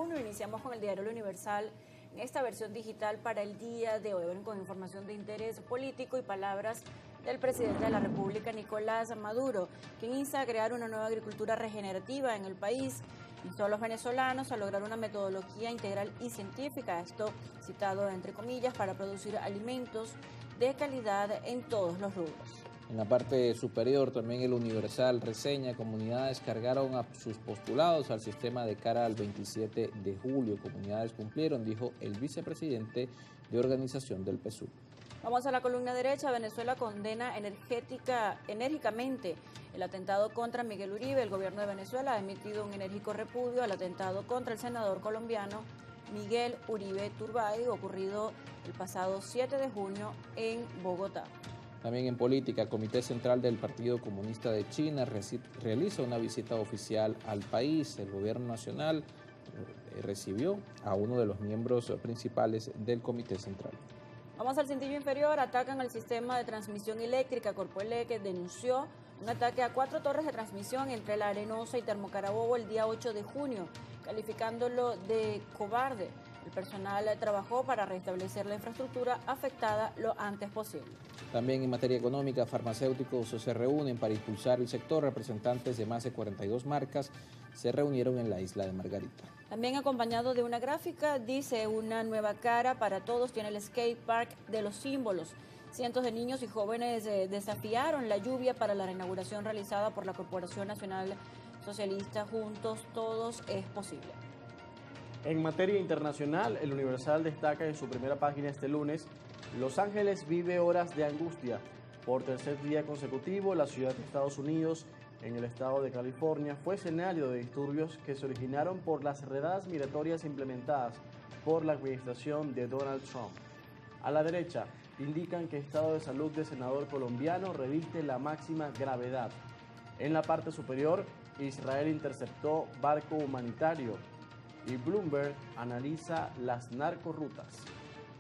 junio. Iniciamos con el diario El Universal en esta versión digital para el día de hoy. Ven con información de interés político y palabras del presidente de la República, Nicolás Maduro, quien insta a crear una nueva agricultura regenerativa en el país. Instó a los venezolanos a lograr una metodología integral y científica, esto citado entre comillas, para producir alimentos de calidad en todos los rubros. En la parte superior también El Universal reseña: comunidades cargaron a sus postulados al sistema de cara al 27 de julio. Comunidades cumplieron, dijo el vicepresidente de organización del PSUV. Vamos a la columna derecha. Venezuela condena enérgicamente el atentado contra Miguel Uribe. El gobierno de Venezuela ha emitido un enérgico repudio al atentado contra el senador colombiano Miguel Uribe Turbay, ocurrido el pasado 7 de junio en Bogotá. También en política, el Comité Central del Partido Comunista de China realiza una visita oficial al país. El gobierno nacional recibió a uno de los miembros principales del Comité Central. Vamos al cintillo inferior. Atacan al sistema de transmisión eléctrica. Corpoelec denunció un ataque a 4 torres de transmisión entre La Arenosa y Termocarabobo el día 8 de junio, calificándolo de cobarde. El personal trabajó para restablecer la infraestructura afectada lo antes posible. También en materia económica, farmacéuticos se reúnen para impulsar el sector. Representantes de más de 42 marcas se reunieron en la isla de Margarita. También acompañado de una gráfica, dice: una nueva cara para todos tiene el skate park de los símbolos. Cientos de niños y jóvenes desafiaron la lluvia para la reinauguración realizada por la Corporación Nacional Socialista. Juntos todos es posible. En materia internacional, El Universal destaca en su primera página este lunes: Los Ángeles vive horas de angustia. Por tercer día consecutivo, la ciudad de Estados Unidos, en el estado de California, fue escenario de disturbios que se originaron por las redadas migratorias implementadas por la administración de Donald Trump. A la derecha, indican que estado de salud del senador colombiano reviste la máxima gravedad. En la parte superior, Israel interceptó barco humanitario y Bloomberg analiza las narcorrutas.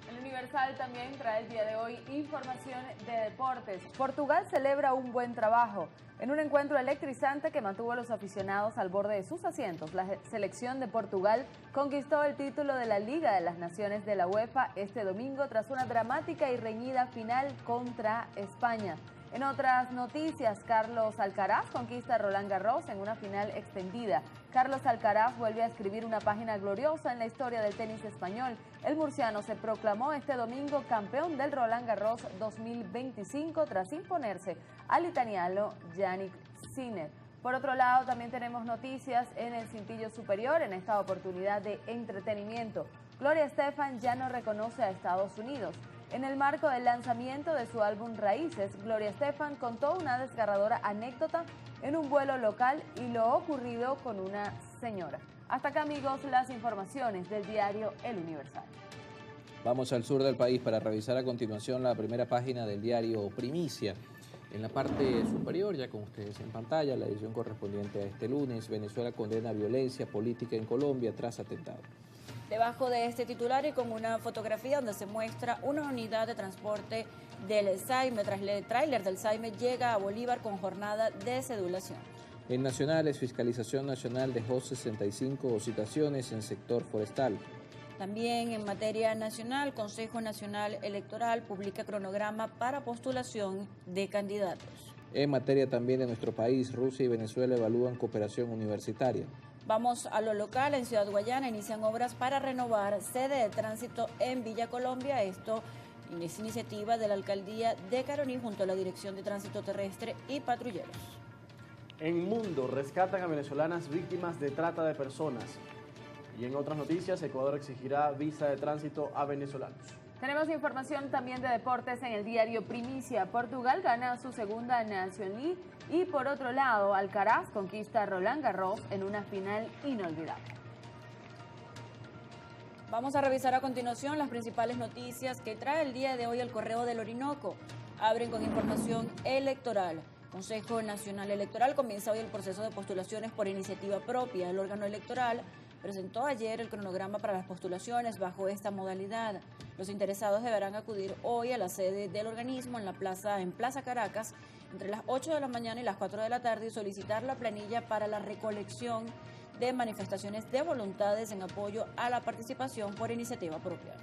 El Universal también trae el día de hoy información de deportes. Portugal celebra un buen trabajo. En un encuentro electrizante que mantuvo a los aficionados al borde de sus asientos, la selección de Portugal conquistó el título de la Liga de las Naciones de la UEFA este domingo tras una dramática y reñida final contra España. En otras noticias, Carlos Alcaraz conquista a Roland Garros en una final extendida. Carlos Alcaraz vuelve a escribir una página gloriosa en la historia del tenis español. El murciano se proclamó este domingo campeón del Roland Garros 2025 tras imponerse al italiano Jannik Sinner. Por otro lado, también tenemos noticias en el cintillo superior, en esta oportunidad de entretenimiento. Gloria Estefan ya no reconoce a Estados Unidos. En el marco del lanzamiento de su álbum Raíces, Gloria Estefan contó una desgarradora anécdota en un vuelo local y lo ocurrido con una señora. Hasta acá, amigos, las informaciones del diario El Universal. Vamos al sur del país para revisar a continuación la primera página del diario Primicia. En la parte superior, ya con ustedes en pantalla, la edición correspondiente a este lunes: Venezuela condena violencia política en Colombia tras atentado. Debajo de este titular y con una fotografía donde se muestra una unidad de transporte del SAIME, tráiler del SAIME llega a Bolívar con jornada de cedulación. En nacionales, Fiscalización Nacional dejó 65 citaciones en sector forestal. También en materia nacional, Consejo Nacional Electoral publica cronograma para postulación de candidatos. En materia también de nuestro país, Rusia y Venezuela evalúan cooperación universitaria. Vamos a lo local. En Ciudad Guayana inician obras para renovar sede de tránsito en Villa Colombia. Esto es iniciativa de la Alcaldía de Caroní junto a la Dirección de Tránsito Terrestre y Patrulleros. En Mundo, rescatan a venezolanas víctimas de trata de personas. Y en otras noticias, Ecuador exigirá visa de tránsito a venezolanos. Tenemos información también de deportes en el diario Primicia. Portugal gana su segunda Nation League y por otro lado, Alcaraz conquista a Roland Garros en una final inolvidable. Vamos a revisar a continuación las principales noticias que trae el día de hoy el Correo del Orinoco. Abren con información electoral. Consejo Nacional Electoral comienza hoy el proceso de postulaciones por iniciativa propia. El órgano electoral presentó ayer el cronograma para las postulaciones bajo esta modalidad. Los interesados deberán acudir hoy a la sede del organismo en Plaza Caracas entre las 8 de la mañana y las 4 de la tarde y solicitar la planilla para la recolección de manifestaciones de voluntades en apoyo a la participación por iniciativa propia.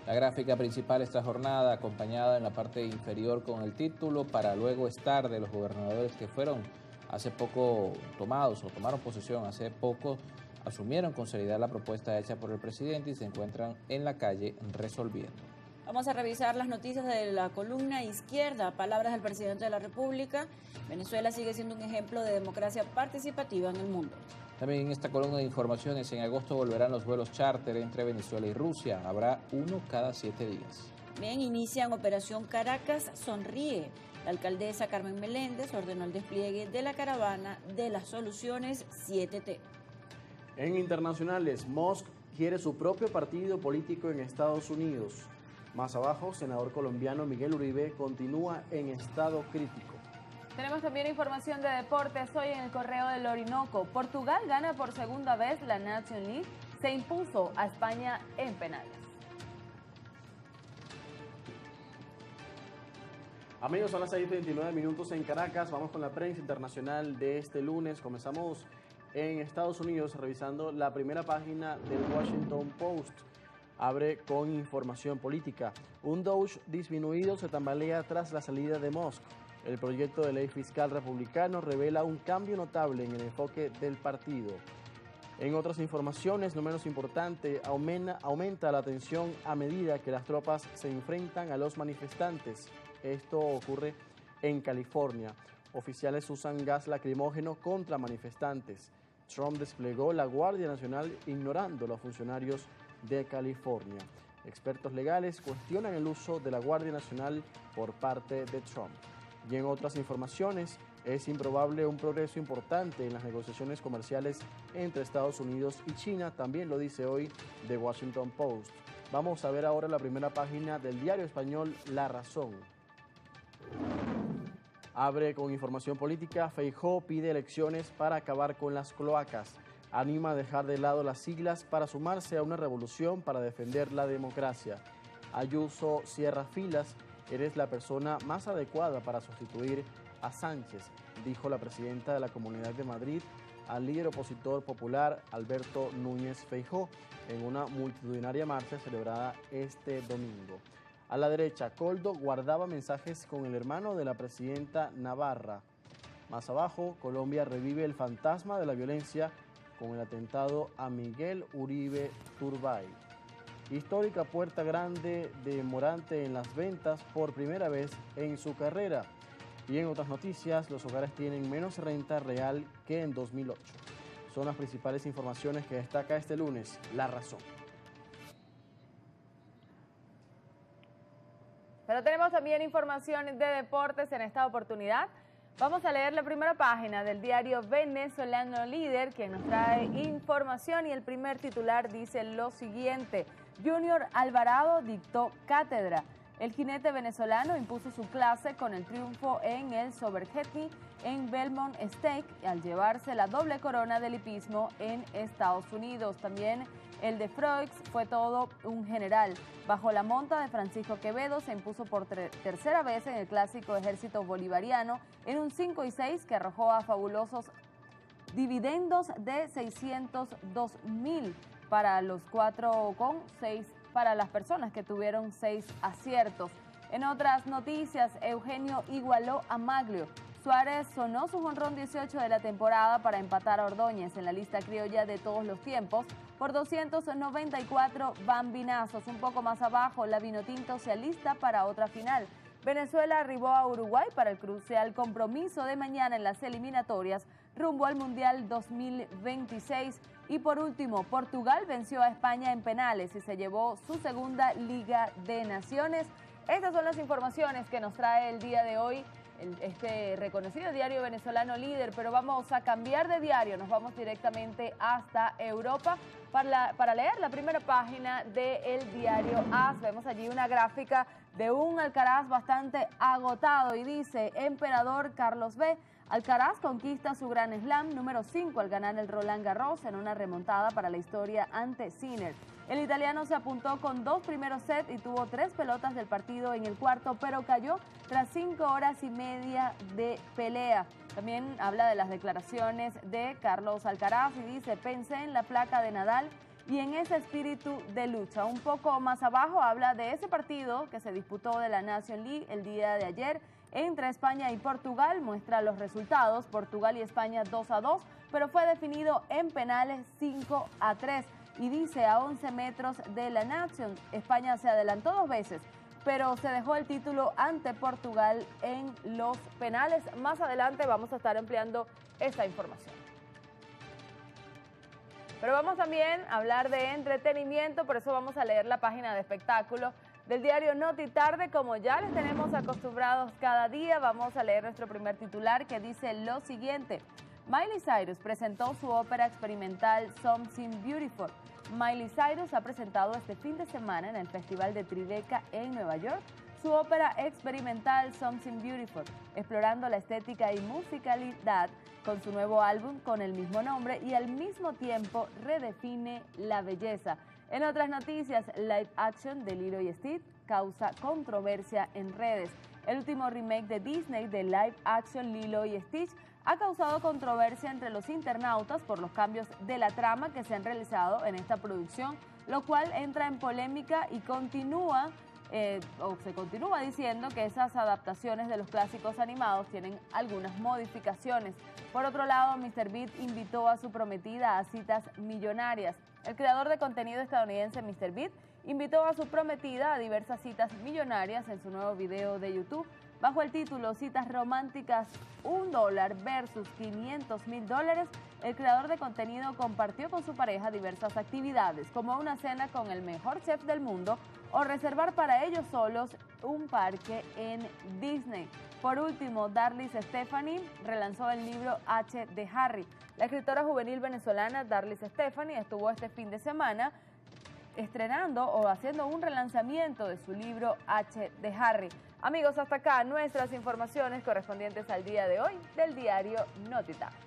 La gráfica principal esta jornada, acompañada en la parte inferior con el título "Para luego estar", de los gobernadores que fueron hace poco tomados o tomaron posesión hace poco, asumieron con seriedad la propuesta hecha por el presidente y se encuentran en la calle resolviendo. Vamos a revisar las noticias de la columna izquierda. Palabras del presidente de la República. Venezuela sigue siendo un ejemplo de democracia participativa en el mundo. También en esta columna de informaciones, en agosto volverán los vuelos charter entre Venezuela y Rusia. Habrá uno cada 7 días. Bien, inician Operación Caracas Sonríe. La alcaldesa Carmen Meléndez ordenó el despliegue de la caravana de las soluciones 7T. En internacionales, Musk quiere su propio partido político en Estados Unidos. Más abajo, senador colombiano Miguel Uribe continúa en estado crítico. Tenemos también información de deportes hoy en el Correo del Orinoco. Portugal gana por segunda vez la Nations League, se impuso a España en penales. Amigos, son las 6:29 en Caracas. Vamos con la prensa internacional de este lunes. Comenzamos en Estados Unidos revisando la primera página del Washington Post. Abre con información política. Un Doge disminuido se tambalea tras la salida de Musk. El proyecto de ley fiscal republicano revela un cambio notable en el enfoque del partido. En otras informaciones, no menos importante, aumenta la tensión a medida que las tropas se enfrentan a los manifestantes. Esto ocurre en California. Oficiales usan gas lacrimógeno contra manifestantes. Trump desplegó la Guardia Nacional ignorando a los funcionarios de California. Expertos legales cuestionan el uso de la Guardia Nacional por parte de Trump. Y en otras informaciones, es improbable un progreso importante en las negociaciones comerciales entre Estados Unidos y China, también lo dice hoy The Washington Post. Vamos a ver ahora la primera página del diario español La Razón. Abre con información política. Feijóo pide elecciones para acabar con las cloacas. Anima a dejar de lado las siglas para sumarse a una revolución para defender la democracia. Ayuso cierra filas. Eres la persona más adecuada para sustituir a Sánchez, dijo la presidenta de la Comunidad de Madrid al líder opositor popular Alberto Núñez Feijóo en una multitudinaria marcha celebrada este domingo. A la derecha, Koldo guardaba mensajes con el hermano de la presidenta Navarra. Más abajo, Colombia revive el fantasma de la violencia con el atentado a Miguel Uribe Turbay. Histórica puerta grande de Morante en las ventas por primera vez en su carrera. Y en otras noticias, los hogares tienen menos renta real que en 2008. Son las principales informaciones que destaca este lunes La Razón. Pero tenemos también información de deportes en esta oportunidad. Vamos a leer la primera página del diario venezolano Líder, que nos trae información, y el primer titular dice lo siguiente: Junior Alvarado dictó cátedra. El jinete venezolano impuso su clase con el triunfo en el Soberjetny en Belmont Stake al llevarse la doble corona del hipismo en Estados Unidos. También el de Froix fue todo un general. Bajo la monta de Francisco Quevedo se impuso por tercera vez en el clásico Ejército Bolivariano en un 5-6 que arrojó a fabulosos dividendos de 602.000 para los 4,6 para las personas que tuvieron 6 aciertos. En otras noticias, Eugenio igualó a Maglio. Suárez sonó su jonrón 18 de la temporada para empatar a Ordóñez en la lista criolla de todos los tiempos por 294 bambinazos. Un poco más abajo, la Vinotinto se alista para otra final. Venezuela arribó a Uruguay para el crucial compromiso de mañana en las eliminatorias rumbo al Mundial 2026. Y por último, Portugal venció a España en penales y se llevó su segunda Liga de Naciones. Estas son las informaciones que nos trae el día de hoy este reconocido diario venezolano Líder, pero vamos a cambiar de diario, nos vamos directamente hasta Europa para leer la primera página del diario AS. Vemos allí una gráfica de un Alcaraz bastante agotado y dice: Emperador Carlos B Alcaraz conquista su Grand Slam número 5 al ganar el Roland Garros en una remontada para la historia ante Sinner. El italiano se apuntó con 2 primeros sets y tuvo 3 pelotas del partido en el cuarto, pero cayó tras 5 horas y media de pelea. También habla de las declaraciones de Carlos Alcaraz y dice: pensé en la placa de Nadal y en ese espíritu de lucha. Un poco más abajo habla de ese partido que se disputó de la Nations League el día de ayer entre España y Portugal. Muestra los resultados: Portugal y España 2-2, pero fue definido en penales 5-3. Y dice: a 11 metros de la Nations, España se adelantó 2 veces, pero se dejó el título ante Portugal en los penales. Más adelante vamos a estar ampliando esta información. Pero vamos también a hablar de entretenimiento, por eso vamos a leer la página de espectáculos del diario Notitarde. Como ya les tenemos acostumbrados cada día, vamos a leer nuestro primer titular, que dice lo siguiente: Miley Cyrus presentó su ópera experimental Something Beautiful. Miley Cyrus ha presentado este fin de semana en el Festival de Tribeca en Nueva York su ópera experimental Something Beautiful, explorando la estética y musicalidad con su nuevo álbum con el mismo nombre, y al mismo tiempo redefine la belleza. En otras noticias, live action de Lilo y Stitch causa controversia en redes. El último remake de Disney de live action Lilo y Stitch ha causado controversia entre los internautas por los cambios de la trama que se han realizado en esta producción, lo cual entra en polémica y se continúa diciendo que esas adaptaciones de los clásicos animados tienen algunas modificaciones. Por otro lado, MrBeast invitó a su prometida a citas millonarias. El creador de contenido estadounidense MrBeast invitó a su prometida a diversas citas millonarias en su nuevo video de YouTube. Bajo el título Citas románticas $1 versus $500,000, el creador de contenido compartió con su pareja diversas actividades, como una cena con el mejor chef del mundo o reservar para ellos solos un parque en Disney. Por último, Darlis Stephanie relanzó el libro H de Harry. La escritora juvenil venezolana Darlis Stephanie estuvo este fin de semana estrenando o haciendo un relanzamiento de su libro H de Harry. Amigos, hasta acá nuestras informaciones correspondientes al día de hoy del diario Notitarde.